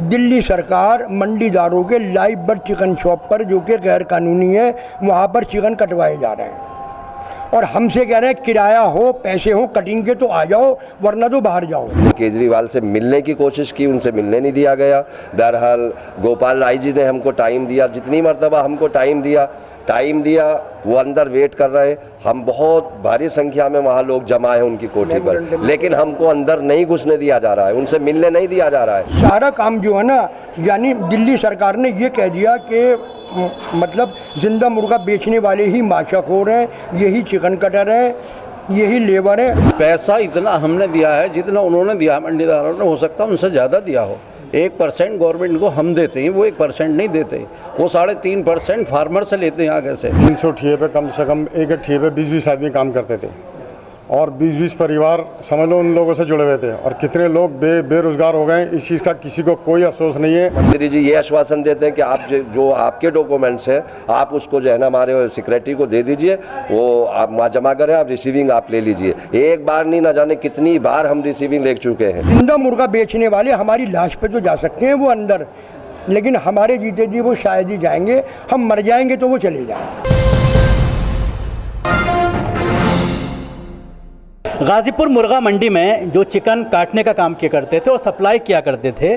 दिल्ली सरकार मंडीदारों के live bird chicken shop पर, जो कि गैर कानूनी है, वहाँ पर चिकन कटवाए जा रहे हैं और हमसे कह रहे हैं किराया हो, पैसे हो, कटिंग के तो आ जाओ, वरना तो बाहर जाओ। केजरीवाल से मिलने की कोशिश की, उनसे मिलने नहीं दिया गया। बहरहाल गोपाल राय जी ने हमको टाइम दिया, जितनी मरतबा हमको टाइम दिया वो अंदर वेट कर रहे हैं। हम बहुत भारी संख्या में वहाँ लोग जमा है उनकी कोठी पर, लेकिन हमको अंदर नहीं घुसने दिया जा रहा है, उनसे मिलने नहीं दिया जा रहा है। सारा काम जो है ना, यानी दिल्ली सरकार ने ये कह दिया कि मतलब जिंदा मुर्गा बेचने वाले ही माशाखोर हैं, यही चिकन कटर हैं, यही लेबर है। पैसा इतना हमने दिया है जितना उन्होंने दिया है मंडीदारों ने, हो सकता है उनसे ज़्यादा दिया हो। 1% गवर्नमेंट को हम देते हैं, वो 1% नहीं देते, वो 3.5% फार्मर से लेते हैं आगे से। 300 ठिए पे कम से कम एक ठिए पे 20-20 आदमी काम करते थे और 20-20 परिवार समझ लो उन लोगों से जुड़े हुए थे और कितने लोग बेरोजगार हो गए। इस चीज़ का किसी को कोई अफसोस नहीं है। मंत्री जी ये आश्वासन देते हैं कि आप जो आपके डॉक्यूमेंट्स हैं आप उसको जो है ना हमारे सेक्रेटरी को दे दीजिए, वो आप वहाँ जमा करें, आप रिसीविंग आप ले लीजिए। एक बार नहीं, ना जाने कितनी बार हम रिसीविंग ले चुके हैं। जिंदा मुर्गा बेचने वाले हमारी लाश पे तो जा सकते हैं वो अंदर, लेकिन हमारे जीते जी वो शायद ही जाएंगे। हम मर जाएंगे तो वो चले जाएंगे। गाज़ीपुर मुर्गा मंडी में जो चिकन काटने का काम किया करते थे और सप्लाई किया करते थे,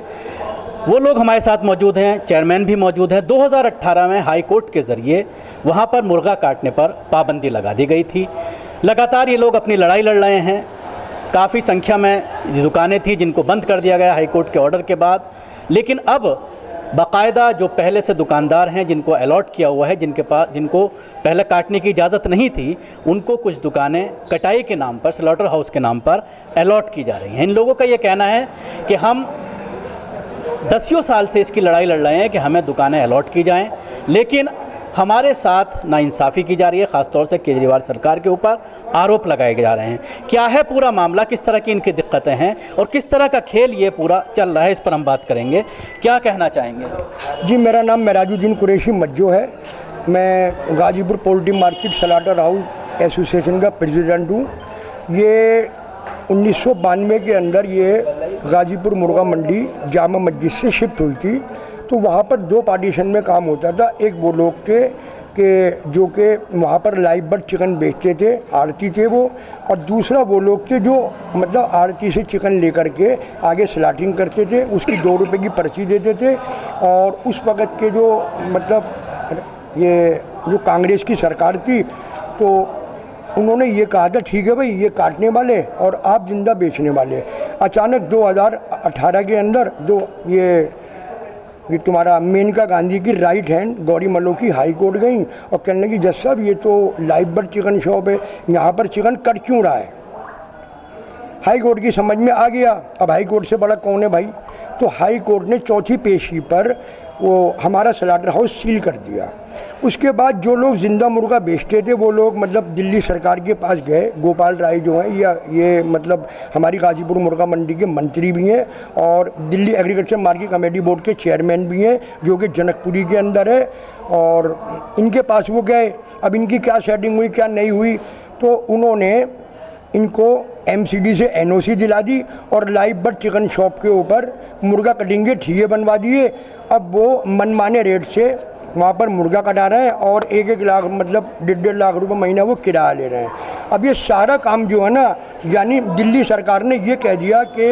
वो लोग हमारे साथ मौजूद हैं, चेयरमैन भी मौजूद हैं। 2018 में हाई कोर्ट के ज़रिए वहाँ पर मुर्गा काटने पर पाबंदी लगा दी गई थी। लगातार ये लोग अपनी लड़ाई लड़ रहे हैं। काफ़ी संख्या में दुकानें थी जिनको बंद कर दिया गया हाई कोर्ट के ऑर्डर के बाद, लेकिन अब बाकायदा जो पहले से दुकानदार हैं जिनको अलॉट किया हुआ है, जिनको पहले काटने की इजाज़त नहीं थी, उनको कुछ दुकानें कटाई के नाम पर, स्लॉटर हाउस के नाम पर अलॉट की जा रही हैं। इन लोगों का ये कहना है कि हम 10 साल से इसकी लड़ाई लड़ रहे हैं कि हमें दुकानें अलॉट की जाएं, लेकिन हमारे साथ नाइंसाफ़ी की जा रही है। ख़ासतौर से केजरीवाल सरकार के ऊपर आरोप लगाए जा रहे हैं। क्या है पूरा मामला, किस तरह की इनकी दिक्कतें हैं और किस तरह का खेल ये पूरा चल रहा है, इस पर हम बात करेंगे। क्या कहना चाहेंगे? जी, मेरा नाम मेराजुद्दीन कुरैशी मज्जो है। मैं Ghazipur poultry market slaughter house association का प्रेसिडेंट हूँ। ये 1992 के अंदर ये गाजीपुर मुर्गा मंडी जामा मस्जिद से शिफ्ट हुई थी। तो वहाँ पर 2 पार्टीशन में काम होता था। एक वो लोग थे कि जो कि वहाँ पर लाइव बर्ड चिकन बेचते थे, आड़ती थे वो, और दूसरा वो लोग थे जो मतलब आड़ती से चिकन लेकर के आगे स्लॉटिंग करते थे, उसकी 2 रुपये की पर्ची देते थे। और उस वक़्त के जो मतलब ये जो कांग्रेस की सरकार थी, तो उन्होंने ये कहा था ठीक है भाई, ये काटने वाले और आप जिंदा बेचने वाले। अचानक 2018 के अंदर ये तुम्हारा मेनका गांधी की right hand Gauri Malhotra high court गई और कहने लगी जज साहब ये तो लाइव बर्ड चिकन शॉप है, यहाँ पर चिकन कट क्यों रहा है। हाई कोर्ट की समझ में आ गया, अब हाई कोर्ट से बड़ा कौन है भाई। तो हाई कोर्ट ने चौथी पेशी पर वो हमारा स्लॉटर हाउस सील कर दिया। उसके बाद जो लोग ज़िंदा मुर्गा बेचते थे वो लोग मतलब दिल्ली सरकार के पास गए। गोपाल राय जो हैं ये मतलब हमारी गाजीपुर मुर्गा मंडी के मंत्री भी हैं और Delhi agriculture market committee board के चेयरमैन भी हैं, जो कि जनकपुरी के अंदर है। और इनके पास वो गए, अब इनकी क्या सेटिंग हुई क्या नहीं हुई, तो उन्होंने इनको MCD से NOC दिला दी और लाइव बर्ड चिकन शॉप के ऊपर मुर्गा कटिंग के ठिए बनवा दिए। अब वो मनमाने रेट से वहाँ पर मुर्गा कटा रहे हैं और 1-1 लाख मतलब 1.5 लाख रुपए महीना वो किराया ले रहे हैं। अब ये सारा काम जो है ना, यानी दिल्ली सरकार ने ये कह दिया कि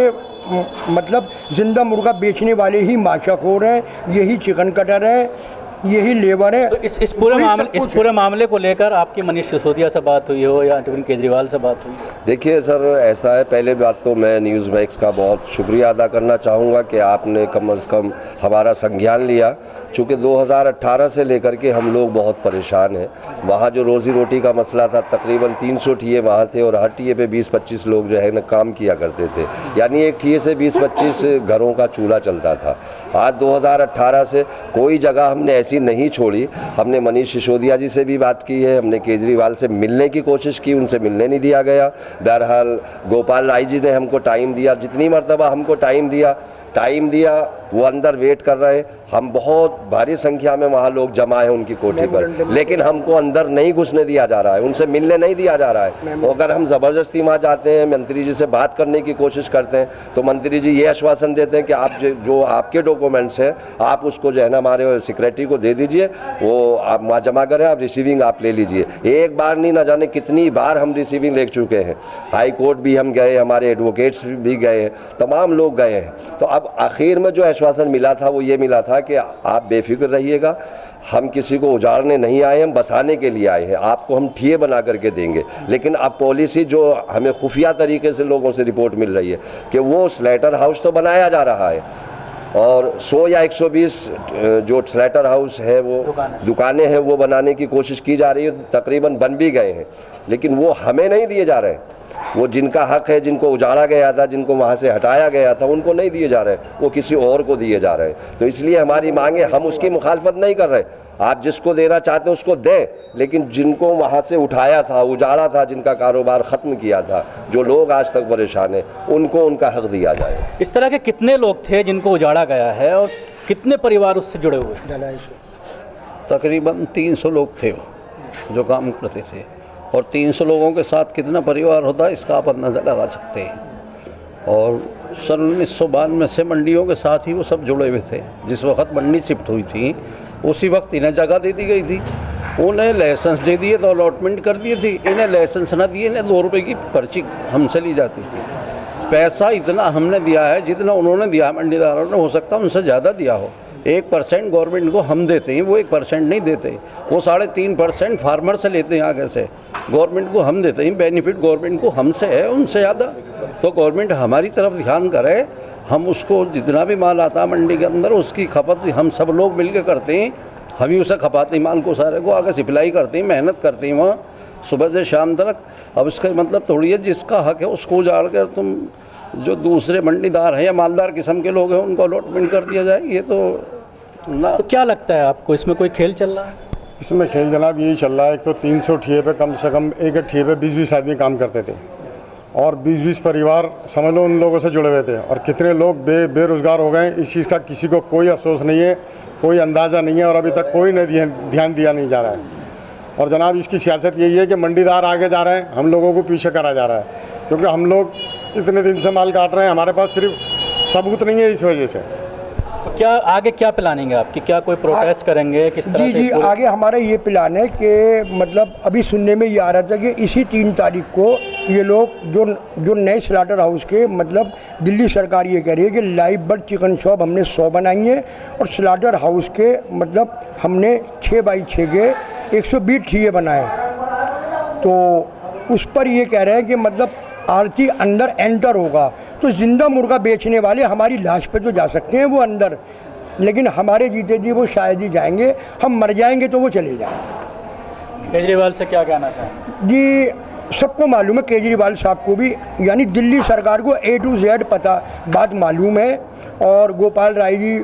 मतलब जिंदा मुर्गा बेचने वाले ही माशाखोर हैं, यही चिकन कटर हैं, यही लेबर है। तो इस पूरे मामले को लेकर आपकी मनीष सिसोदिया से बात हुई हो या अरविंद केजरीवाल से बात हुई? देखिए सर, ऐसा है, पहले बात तो मैं न्यूज़ मैक्स का बहुत शुक्रिया अदा करना चाहूँगा कि आपने कम से कम हमारा संज्ञान लिया। चूँकि 2018 से लेकर के हम लोग बहुत परेशान हैं। वहाँ जो रोज़ी रोटी का मसला था, तकरीबन 300 ठिए वहाँ थे और हर ठिए पे 20-25 लोग जो है ना काम किया करते थे, यानी एक ठिए से 20-25 घरों का चूल्हा चलता था। आज 2018 से कोई जगह हमने ऐसी नहीं छोड़ी। हमने मनीष सिसोदिया जी से भी बात की है, हमने केजरीवाल से मिलने की कोशिश की, उनसे मिलने नहीं दिया गया। बहरहाल गोपाल राय जी ने हमको टाइम दिया, जितनी मरतबा हमको टाइम दिया वो अंदर वेट कर रहे हैं। हम बहुत भारी संख्या में वहाँ लोग जमा हैं उनकी कोठी पर, लेकिन हमको अंदर नहीं घुसने दिया जा रहा है, उनसे मिलने नहीं दिया जा रहा है। अगर हम ज़बरदस्ती वहाँ जाते हैं, मंत्री जी से बात करने की कोशिश करते हैं, तो मंत्री जी ये आश्वासन देते हैं कि आप जो आपके डॉक्यूमेंट्स हैं आप उसको जो है ना हमारे सेक्रेटरी को दे दीजिए, वो आप वहाँ जमा करें, आप रिसीविंग आप ले लीजिए। एक बार नहीं, ना जाने कितनी बार हम रिसीविंग ले चुके हैं। हाई कोर्ट भी हम गए, हमारे एडवोकेट्स भी गए हैं, तमाम लोग गए हैं। तो अब आखिर में जो आश्वासन मिला था वो ये मिला था कि आप बेफिक्र रहिएगा, हम किसी को उजाड़ने नहीं आए, हम बसाने के लिए आए हैं, आपको हम ठिये बना करके देंगे। लेकिन अब पॉलिसी जो हमें खुफिया तरीके से लोगों से रिपोर्ट मिल रही है कि वो स्लेटर हाउस तो बनाया जा रहा है और 100 या 120 जो स्लेटर हाउस है वो दुकानें हैं वो बनाने की कोशिश की जा रही है, तकरीबन बन भी गए हैं, लेकिन वो हमें नहीं दिए जा रहे। वो जिनका हक है, जिनको उजाड़ा गया था, जिनको वहाँ से हटाया गया था, उनको नहीं दिए जा रहे, वो किसी और को दिए जा रहे हैं। तो इसलिए हमारी मांगे, हम उसकी मुखालफत नहीं कर रहे, आप जिसको देना चाहते हैं उसको दें, लेकिन जिनको वहाँ से उठाया था, उजाड़ा था, जिनका कारोबार ख़त्म किया था, जो लोग आज तक परेशान हैं, उनको उनका हक दिया जाए। इस तरह के कितने लोग थे जिनको उजाड़ा गया है और कितने परिवार उससे जुड़े हुए? तकरीबन 300 लोग थे जो काम करते थे, और 300 लोगों के साथ कितना परिवार होता है इसका आप अंदाज़ा लगा सकते हैं। और सन 1992 से मंडियों के साथ ही वो सब जुड़े हुए थे। जिस वक्त मंडी शिफ्ट हुई थी उसी वक्त इन्हें जगह दे दी गई थी, उन्हें लाइसेंस दे दिए तो अलॉटमेंट कर दिए थी, इन्हें लाइसेंस ना दिए, इन्हें 2 रुपये की पर्ची हमसे ली जाती थी। पैसा इतना हमने दिया है जितना उन्होंने दिया, मंडीदारों ने, हो सकता है उनसे ज़्यादा दिया हो। 1% गवर्नमेंट को हम देते हैं, वो 1% नहीं देते, वो 3.5% फार्मर से लेते हैं आगे से, गवर्नमेंट को हम देते हैं। बेनिफिट गवर्नमेंट को हमसे है, उनसे ज़्यादा। तो गवर्नमेंट हमारी तरफ ध्यान करे, हम उसको जितना भी माल आता है मंडी के अंदर उसकी खपत हम सब लोग मिल के करते हैं। हम ही उसे खपाते हैं, माल को सारे को आगे सप्लाई करते हैं, मेहनत करते हैं वहाँ सुबह से शाम तक। अब इसका मतलब थोड़ी है जिसका हक है उसको उजाड़ कर तुम जो दूसरे मंडीदार हैं या मालदार किस्म के लोग हैं उनको अलॉटमेंट कर दिया जाए, ये तो ना। तो क्या लगता है आपको, इसमें कोई खेल चल रहा है? इसमें खेल जनाब यही चल रहा है, एक तो 300 ठिये पे कम से कम एक ठिये पे 20-20 आदमी काम करते थे और 20-20 परिवार समझ लो उन लोगों से जुड़े हुए थे, और कितने लोग बेरोज़गार हो गए, इस चीज़ का किसी को कोई अफसोस नहीं है, कोई अंदाज़ा नहीं है, और अभी तक कोई ध्यान दिया नहीं जा रहा है। और जनाब इसकी सियासत यही है कि मंडीदार आगे जा रहे हैं, हम लोगों को पीछे करा जा रहा है, क्योंकि हम लोग इतने दिन से माल काट रहे हैं, हमारे पास सिर्फ सबूत नहीं है इस वजह से। तो क्या आगे क्या प्लानिंग है आपकी, क्या कोई प्रोटेस्ट करेंगे, किस तरह जी से? जी, आगे हमारा ये प्लान है कि मतलब अभी सुनने में ये आ रहा था कि इसी 3 तारीख को ये लोग जो नए स्लाटर हाउस के मतलब दिल्ली सरकार ये कह रही है कि लाइव बर्ड चिकन शॉप हमने 100 बनाई है, और स्लाटर हाउस के मतलब हमने 6x6 के 120 ठिये बनाए। तो उस पर ये कह रहे हैं कि मतलब आरती अंदर एंटर होगा तो जिंदा मुर्गा बेचने वाले हमारी लाश पे तो जा सकते हैं वो अंदर, लेकिन हमारे जीते जी वो शायद ही जाएंगे, हम मर जाएंगे तो वो चले जाएंगे। केजरीवाल से क्या कहना चाहेंगे? जी सबको मालूम है, केजरीवाल साहब को भी, यानी दिल्ली सरकार को A to Z बात मालूम है। और गोपाल राय जी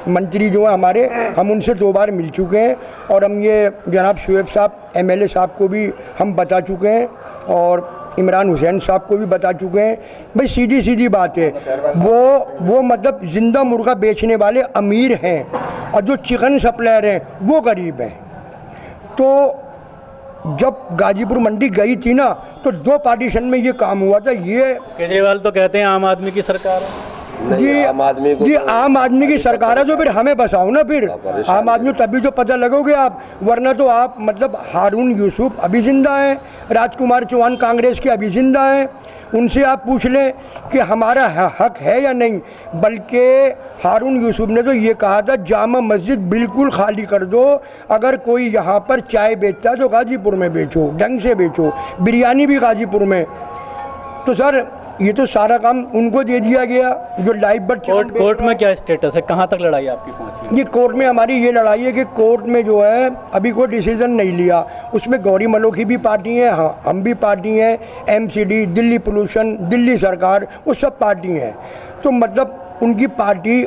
मंत्री जो हैं हमारे, हम उनसे 2 बार मिल चुके हैं, और हम ये जनाब शुएब साहब MLA साहब को भी हम बता चुके हैं, और इमरान हुसैन साहब को भी बता चुके हैं। भाई सीधी सीधी बात है, वो मतलब ज़िंदा मुर्गा बेचने वाले अमीर हैं और जो चिकन सप्लायर हैं वो गरीब हैं। तो जब गाजीपुर मंडी गई थी ना तो 2 पार्टीशन में ये काम हुआ था। ये केजरीवाल तो कहते हैं आम आदमी की सरकार है। जी आम आदमी की सरकार है, तो फिर हमें बसाओ ना, फिर आम आदमी तभी तो पता लगोगे आप, वरना तो आप मतलब हारून यूसुफ अभी ज़िंदा हैं, राजकुमार चौहान कांग्रेस के अभी ज़िंदा हैं, उनसे आप पूछ लें कि हमारा हक है या नहीं। बल्कि हारून यूसुफ ने तो ये कहा था जामा मस्जिद बिल्कुल खाली कर दो, अगर कोई यहाँ पर चाय बेचता तो गाजीपुर में बेचो, ढंग से बेचो, बिरयानी भी गाजीपुर में। तो सर ये तो सारा काम उनको दे दिया गया जो लाइव बर्ड। कोर्ट में क्या स्टेटस है, कहाँ तक लड़ाई आपकी पहुँची? ये कोर्ट में हमारी ये लड़ाई है कि कोर्ट में जो है अभी कोई डिसीजन नहीं लिया, उसमें गौरी मलोखी भी पार्टी है, हाँ हम भी पार्टी हैं, MCD, दिल्ली पोल्यूशन, दिल्ली सरकार, वो सब पार्टी हैं। तो मतलब उनकी पार्टी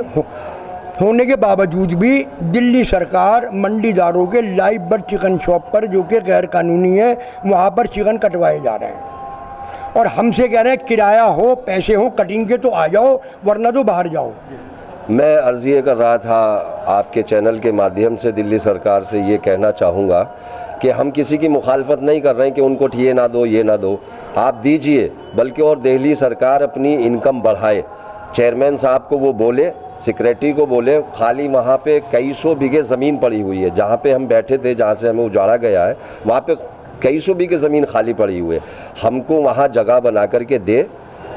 होने के बावजूद भी दिल्ली सरकार मंडीदारों के लाइव बर्ड चिकन शॉप पर जो कि गैर कानूनी है वहाँ पर चिकन कटवाए जा रहे हैं, और हमसे कह रहे हैं किराया हो, पैसे हो, कटिंग के तो आ जाओ, वरना तो बाहर जाओ। मैं अर्ज़ ये कर रहा था आपके चैनल के माध्यम से दिल्ली सरकार से ये कहना चाहूँगा कि हम किसी की मुखालफत नहीं कर रहे हैं कि उनको ये ना दो ये ना दो, आप दीजिए, बल्कि और दिल्ली सरकार अपनी इनकम बढ़ाए। चेयरमैन साहब को वो बोले, सेक्रेटरी को बोले, खाली वहाँ पे कई सौ बीघे ज़मीन पड़ी हुई है, जहाँ पे हम बैठे थे, जहाँ से हमें उजाड़ा गया है, वहाँ पे कई सौ बीघे ज़मीन खाली पड़ी हुई है, हमको वहाँ जगह बना करके दे,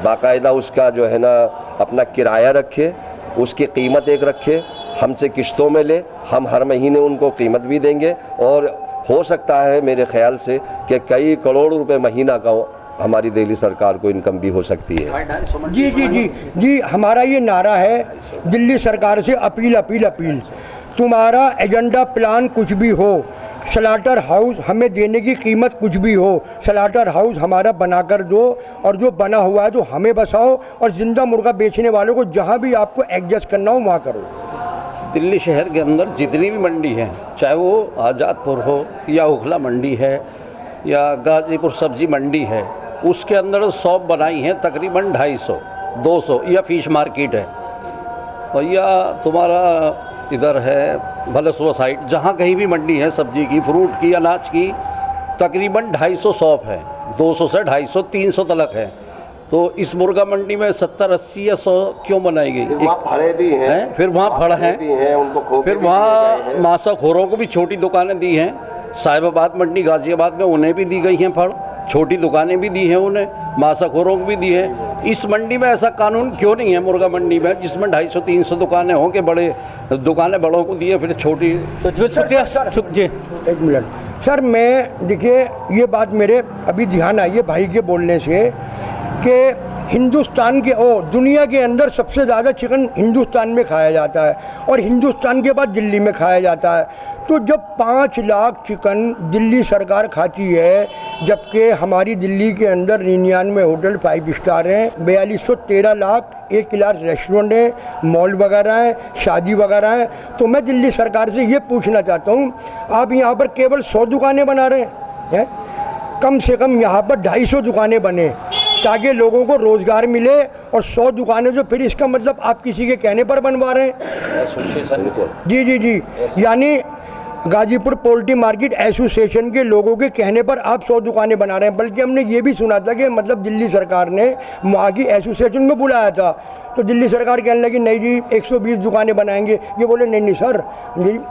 बाकायदा उसका जो है ना अपना किराया रखे, उसकी कीमत एक रखे, हमसे किश्तों में ले, हम हर महीने उनको कीमत भी देंगे और हो सकता है मेरे ख्याल से कि कई करोड़ रुपए महीना का हमारी दिल्ली सरकार को इनकम भी हो सकती है। जी जी जी जी, हमारा ये नारा है दिल्ली सरकार से, अपील अपील अपील, तुम्हारा एजेंडा प्लान कुछ भी हो, स्लाटर हाउस हमें देने की कीमत कुछ भी हो, स्लाटर हाउस हमारा बनाकर दो, और जो बना हुआ है तो हमें बसाओ, और ज़िंदा मुर्गा बेचने वालों को जहां भी आपको एडजस्ट करना हो वहां करो। दिल्ली शहर के अंदर जितनी भी मंडी हैं, चाहे वो आज़ादपुर हो या ओखला मंडी है या गाज़ीपुर सब्जी मंडी है, उसके अंदर शॉप बनाई हैं तकरीबन 250, 200, या फिश मार्केट है, और या तुम्हारा इधर है भलसुआ साइड, जहाँ कहीं भी मंडी है सब्जी की, फ्रूट की, अनाज की, तकरीबन 250 शॉप है, 200 से 250, 300 तक है। तो इस मुर्गा मंडी में 70, 80 या 100 क्यों बनाई गई? वहाँ फड़े भी हैं, फिर वहाँ फड़ हैं, फिर वहाँ मांसाखोरों को भी छोटी दुकानें दी हैं, साहिबाबाद मंडी गाज़ियाबाद में उन्हें भी दी गई हैं फड़, छोटी दुकानें भी दी हैं उन्हें, मांसाखोरों को भी दी है। इस मंडी में ऐसा कानून क्यों नहीं है मुर्गा मंडी में, जिसमें 250, 300 दुकानें हों कि बड़े दुकानें बड़ों को दी है, फिर छोटी? तो शुक्रिया जी। एक मिनट सर, मैं देखिए ये बात मेरे अभी ध्यान आई है भाई के बोलने से कि हिंदुस्तान के दुनिया के अंदर सबसे ज़्यादा चिकन हिंदुस्तान में खाया जाता है, और हिंदुस्तान के बाद दिल्ली में खाया जाता है। तो जब 5 लाख चिकन दिल्ली सरकार खाती है, जबकि हमारी दिल्ली के अंदर 99 होटल 5 स्टार हैं, 4213 लाख 1 क्लास रेस्टोरेंट है, मॉल वगैरह हैं, शादी वगैरह हैं, तो मैं दिल्ली सरकार से ये पूछना चाहता हूँ, आप यहाँ पर केवल 100 दुकानें बना रहे हैं, कम से कम यहाँ पर 250 दुकानें बने ताकि लोगों को रोज़गार मिले, और 100 दुकानें जो फिर इसका मतलब आप किसी के कहने पर बनवा रहे हैं। जी जी जी, यानी गाजीपुर पोल्ट्री मार्केट एसोसिएशन के लोगों के कहने पर आप 100 दुकानें बना रहे हैं। बल्कि हमने ये भी सुना था कि मतलब दिल्ली सरकार ने वहाँ की एसोसिएशन में बुलाया था, तो दिल्ली सरकार कहने लगी नहीं जी 120 दुकानें बनाएंगे। ये बोले नहीं नहीं सर,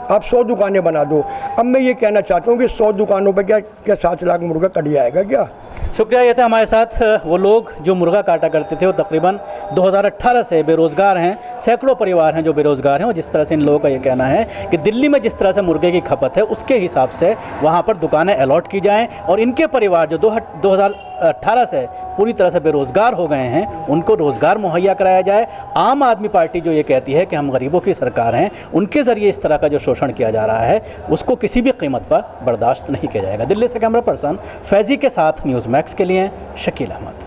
आप 100 दुकानें बना दो। अब मैं ये कहना चाहता हूँ कि 100 दुकानों पर क्या 7 लाख मुर्गा कट जाएगा क्या? शुक्रिया। ये थे हमारे साथ वो लोग जो मुर्गा काटा करते थे, वो तकरीबन 2018 से बेरोज़गार हैं, सैकड़ों परिवार हैं जो बेरोज़गार हैं। और जिस तरह से इन लोगों का ये कहना है कि दिल्ली में जिस तरह से मुर्गे की खपत है, उसके हिसाब से वहाँ पर दुकानें अलॉट की जाएं, और इनके परिवार जो 2018 से पूरी तरह से बेरोज़गार हो गए हैं, उनको रोज़गार मुहैया कराया जाए। आम आदमी पार्टी जो ये कहती है कि हम गरीबों की सरकार हैं, उनके ज़रिए इस तरह का जो शोषण किया जा रहा है, उसको किसी भी कीमत पर बर्दाश्त नहीं किया जाएगा। दिल्ली से कैमरा पर्सन फैज़ी के साथ न्यूज़ मैक्स के लिए शकील अहमद।